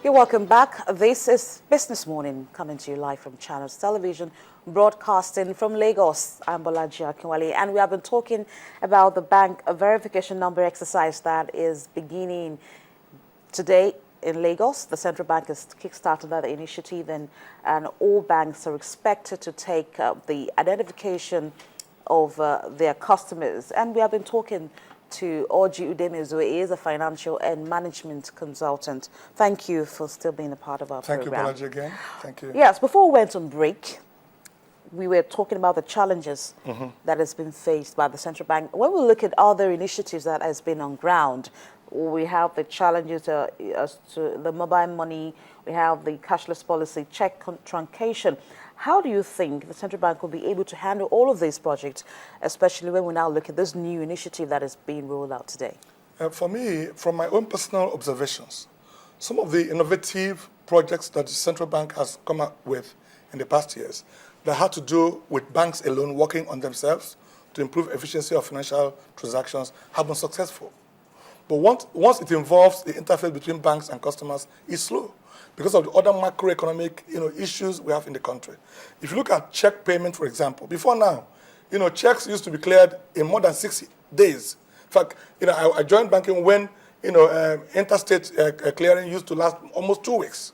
You're welcome back. This is Business Morning, coming to you live from Channels Television, broadcasting from Lagos. I'm Orji Udemezue, and we have been talking about the bank verification number exercise that is beginning today in Lagos. The central bank has kickstarted that initiative, and all banks are expected to take the identification of their customers. And we have been talking to Orji Udemezue. He is a financial and management consultant. Thank you for still being a part of our program. Thank you, Orji, again. Thank you. Yes, before we went on break, we were talking about the challenges that has been faced by the central bank. When we look at other initiatives that has been on ground, we have the challenges as to the mobile money, we have the cashless policy, check truncation. How do you think the central bank will be able to handle all of these projects, especially when we now look at this new initiative that is being rolled out today? For me, from my own personal observations, some of the innovative projects that the central bank has come up with in the past years that had to do with banks alone working on themselves to improve efficiency of financial transactions have been successful. But once it involves the interface between banks and customers, it's slow because of the other macroeconomic issues we have in the country. If you look at check payment, for example, before now, checks used to be cleared in more than 60 days. In fact, I joined banking when interstate clearing used to last almost 2 weeks.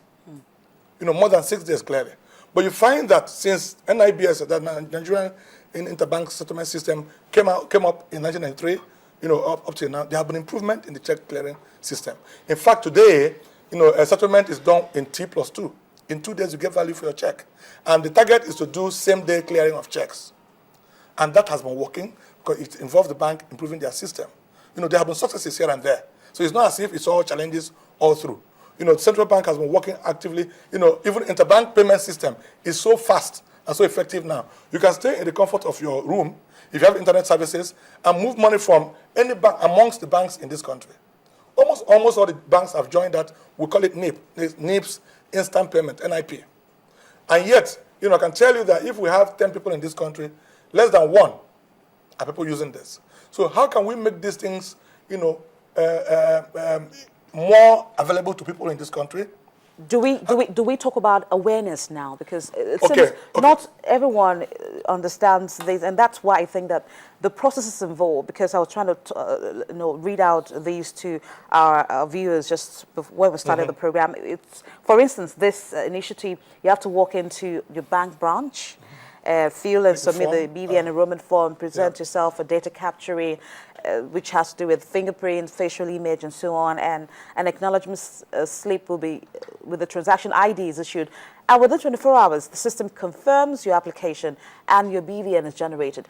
More than 6 days clearly. But you find that since NIBS, the Nigerian Interbank Settlement System, came up in 1993, up to now, there have been improvement in the check clearing system. In fact, today, a settlement is done in T+2. In 2 days, you get value for your check. And the target is to do same-day clearing of checks. And that has been working because it involves the bank improving their system. There have been successes here and there. So it's not as if it's all challenges all through. The central bank has been working actively. Even interbank payment system is so fast and so effective now. You can stay in the comfort of your room if you have internet services and move money from any bank amongst the banks in this country. Almost all the banks have joined that. We call it NIP, NIPS, Instant Payment, NIP. And yet, I can tell you that if we have 10 people in this country, less than 1 are people using this. So how can we make these things, more available to people in this country? Do we talk about awareness now? Because it seems not everyone understands this, and that's why I think that the processes involved. Because I was trying to read out these to our viewers just when we started the program. It's, for instance, this initiative. You have to walk into your bank branch, fill and submit the BVN enrollment form, present yourself for data capturing, which has to do with fingerprint, facial image, and so on, and an acknowledgement slip will be with the transaction ID is issued. And within 24 hours, the system confirms your application and your BVN is generated.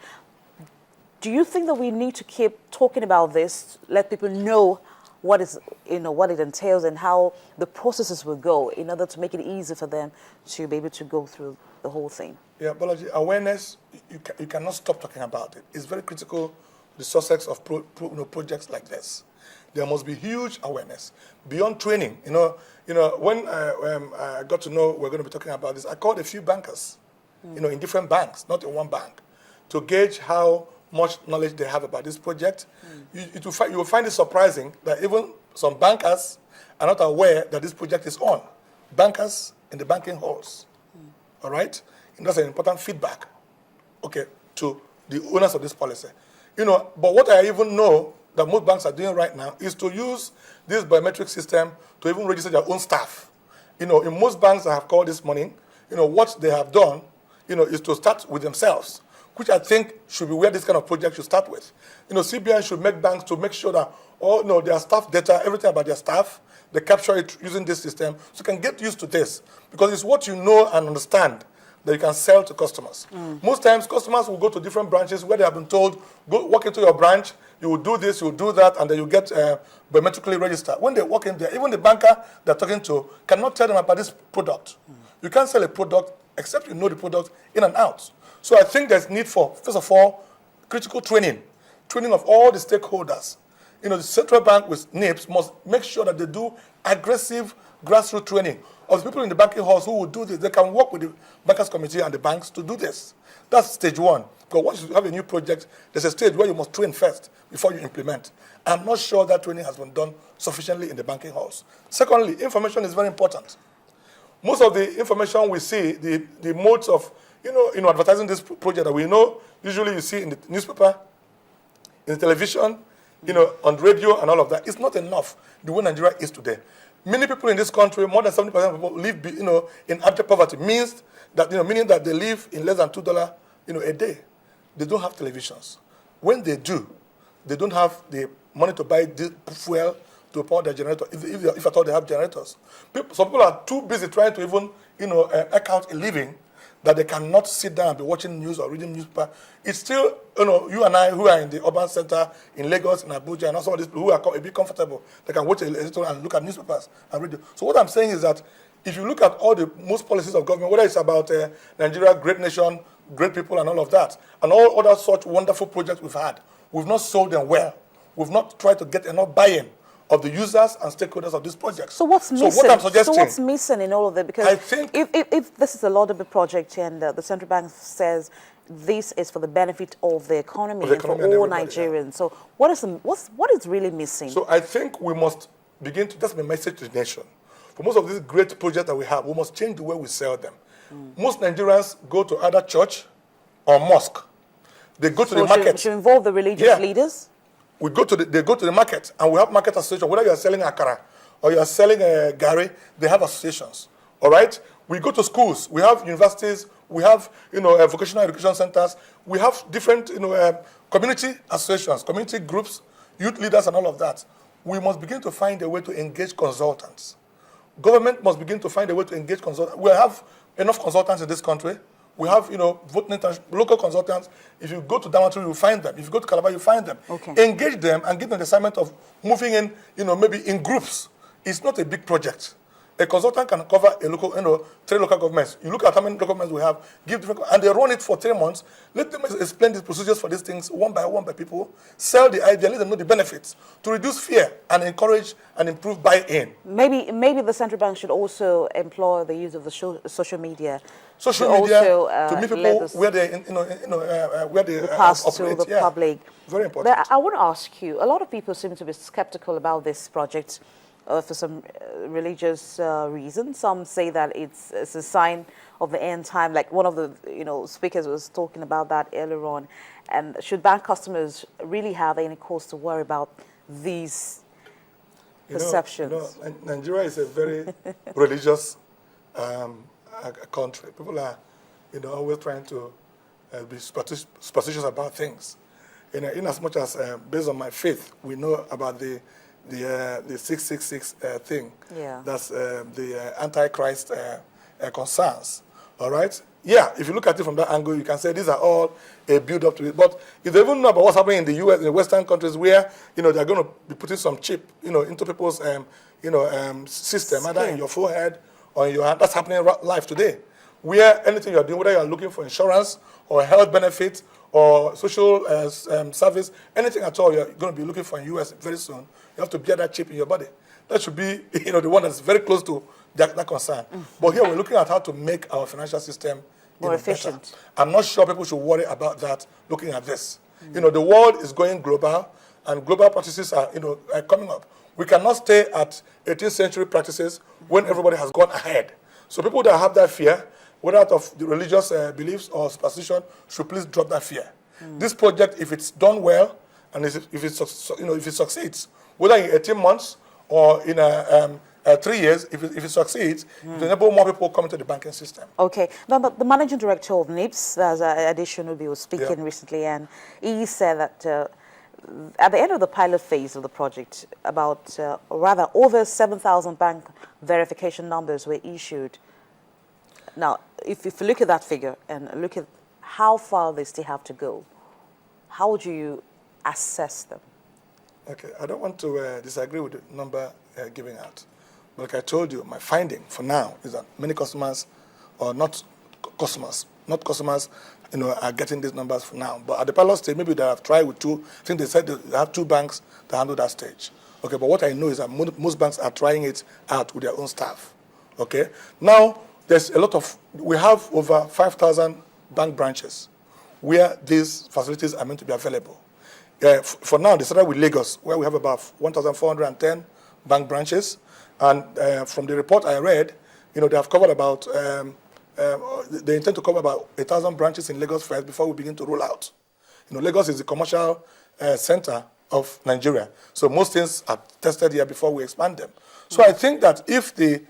Do you think that we need to keep talking about this, let people know what is, what it entails and how the processes will go in order to make it easy for them to be able to go through the whole thing? Yeah, but awareness, you cannot stop talking about it. It's very critical, the success of projects like this. There must be huge awareness beyond training. When I got to know we're going to be talking about this, I called a few bankers, in different banks, not in one bank, to gauge how much knowledge they have about this project. You will find it surprising that even some bankers are not aware that this project is on. Bankers in the banking halls, all right? And that's an important feedback, to the owners of this policy. But what I even know that most banks are doing right now is to use this biometric system to even register their own staff. In most banks I have called this morning, what they have done, is to start with themselves, which I think should be where this kind of project should start with. CBN should make banks to make sure that their staff data, everything about their staff, they capture it using this system, so you can get used to this. Because it's what you know and understand that you can sell to customers. Most times, customers will go to different branches where they have been told, go walk into your branch, you will do this, you will do that, and then you get biometrically registered. When they walk in there, even the banker they're talking to cannot tell them about this product. You can't sell a product except you know the product in and out. So I think there's need for, first of all, critical training of all the stakeholders, the central bank with NIPS must make sure that they do aggressive grassroots training of the people in the banking halls who will do this. They can work with the bankers committee and the banks to do this. That's stage one. Because once you have a new project, there's a stage where you must train first before you implement. I'm not sure that training has been done sufficiently in the banking halls. Secondly, information is very important. Most of the information we see, the modes of advertising this project that we know, usually you see in the newspaper, in the television, on radio and all of that. It's not enough the way Nigeria is today. Many people in this country, more than 70% of people live, in abject poverty. Meaning that they live in less than $2, a day. They don't have televisions. When they do, they don't have the money to buy fuel to power their generator, if at all they have generators. Some people are too busy trying to even, eke out a living that they cannot sit down and be watching news or reading newspaper. It's still, you and I who are in the urban center in Lagos, in Abuja, and some of these people who are a bit comfortable, they can watch a little and look at newspapers and read it. So what I'm saying is that if you look at all the most policies of government, whether it's about Nigeria, great nation, great people, and all of that, and all other such wonderful projects we've had, we've not sold them well. We've not tried to get enough buy-in of the users and stakeholders of this project. So what's missing? So what I'm suggesting, so what's missing in all of it? Because I think if this is a laudable project and the central bank says this is for the benefit of the economy and for all Nigerians, yeah. So what is really missing? So I think we must begin to, that's my message to the nation. For most of these great projects that we have, we must change the way we sell them. Most Nigerians go to either church or mosque. They go to the market. Should involve the religious leaders? They go to the market, and we have market associations. Whether you are selling akara or you are selling gari, they have associations. All right. We go to schools. We have universities. We have vocational education centers. We have different community associations, community groups, youth leaders, and all of that. We must begin to find a way to engage consultants. Government must begin to find a way to engage consultants. We have enough consultants in this country. We have, local consultants. If you go to Damaturu, you find them. If you go to Calabar, you find them. Okay. Engage them and give them the assignment of moving in, maybe in groups. It's not a big project. A consultant can cover a local, 3 local governments. You look at how many local governments we have, give different, and they run it for 3 months. Let them explain the procedures for these things one by people. Sell the idea, let them know the benefits to reduce fear and encourage and improve buy-in. Maybe the central bank should also employ the use of the social media. Social media to meet people where they, where they pass operate. To the public. Very important. But I want to ask you, a lot of people seem to be skeptical about this project. For some religious reasons. Some say that it's a sign of the end time, like one of the speakers was talking about that earlier on. And should bank customers really have any cause to worry about these perceptions? Nigeria is a very religious country. People are always trying to be superstitious about things. In as much as based on my faith, we know about the 666 thing. Yeah. That's the Antichrist concerns. All right? Yeah, if you look at it from that angle, you can say these are all a build-up to it. But if they even know about what's happening in the U.S., in the Western countries, where they're going to be putting some chip, into people's system, either in your forehead or in your hand, that's happening live today. Where anything you're doing, whether you're looking for insurance or health benefit or social service, anything at all you're going to be looking for in the U.S. very soon, you have to bear that chip in your body. That should be, the one that's very close to that concern. But here we're looking at how to make our financial system more efficient. Better. I'm not sure people should worry about that looking at this. The world is going global, and global practices are, are coming up. We cannot stay at 18th century practices when everybody has gone ahead. So people that have that fear, whether out of the religious beliefs or superstition, should please drop that fear. This project, if it's done well, and if it succeeds, whether in 18 months or in 3 years, if it succeeds, it will enable more people coming to the banking system. Okay. Now, the managing director of NIPS, as Additionally was speaking recently, and he said that at the end of the pilot phase of the project, about over 7,000 bank verification numbers were issued. Now, if you look at that figure and look at how far they still have to go, how would you assess them? Okay, I don't want to disagree with the number given out. But like I told you, my finding for now is that many customers, or not customers, not customers, are getting these numbers for now. But at the pilot stage, maybe they have tried with 2. I think they said they have 2 banks that handle that stage. Okay, but what I know is that most banks are trying it out with their own staff. Okay, now there's a lot of, we have over 5,000 bank branches where these facilities are meant to be available. For now, they started with Lagos, where we have about 1,410 bank branches. And from the report I read, they have covered about, they intend to cover about 1,000 branches in Lagos first before we begin to roll out. Lagos is the commercial center of Nigeria. So most things are tested here before we expand them. So I think that if the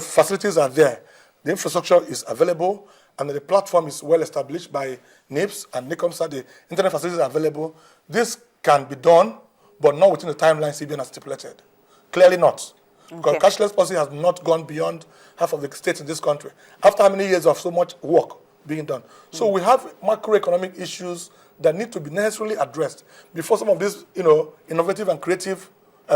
facilities are there, the infrastructure is available, and the platform is well established by NIPS and NICOMSA, the internet facilities are available, this can be done, but not within the timeline CBN has stipulated. Clearly not. Because cashless policy has not gone beyond half of the states in this country. After how many years of so much work being done? So we have macroeconomic issues that need to be necessarily addressed before some of these, innovative and creative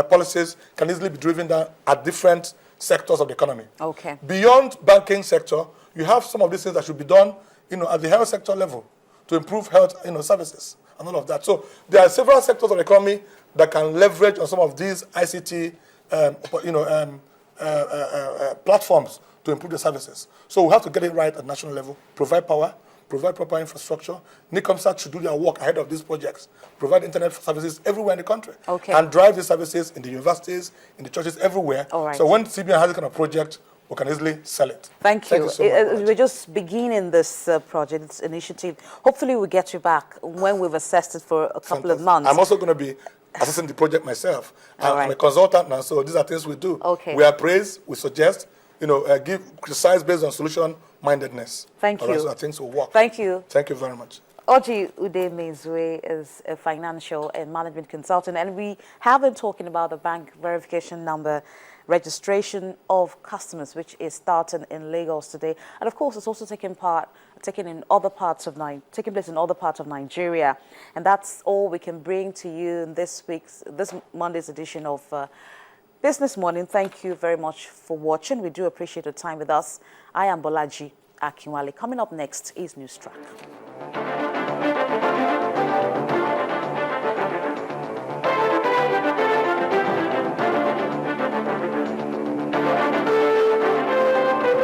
policies can easily be driven down at different sectors of the economy. Okay. Beyond banking sector, you have some of these things that should be done, at the health sector level to improve health, services and all of that. So there are several sectors of the economy that can leverage on some of these ICT, platforms to improve the services. So we have to get it right at national level, provide power, provide proper infrastructure. NICOMSAT should do their work ahead of these projects, provide internet services everywhere in the country, and drive these services in the universities, in the churches, everywhere. All right. So when CBN has this kind of project, we can easily sell it. Thank you. So much. We're just beginning this project, this initiative. Hopefully we'll get you back when we've assessed it for a couple of months. I'm also going to be assessing the project myself. I'm a consultant now, so these are things we do. Okay. We appraise, we suggest, criticize based on solution-mindedness. Thank you. Right, so that things will work. Thank you. Thank you very much. Orji Udemezue is a financial and management consultant, and we have been talking about the bank verification number registration of customers, which is starting in Lagos today, and of course it's also taking place in other parts of Nigeria. And that's all we can bring to you in this Monday's edition of Business Morning. Thank you very much for watching. We do appreciate your time with us. I am Bolaji Akinwale. Coming up next is News Track.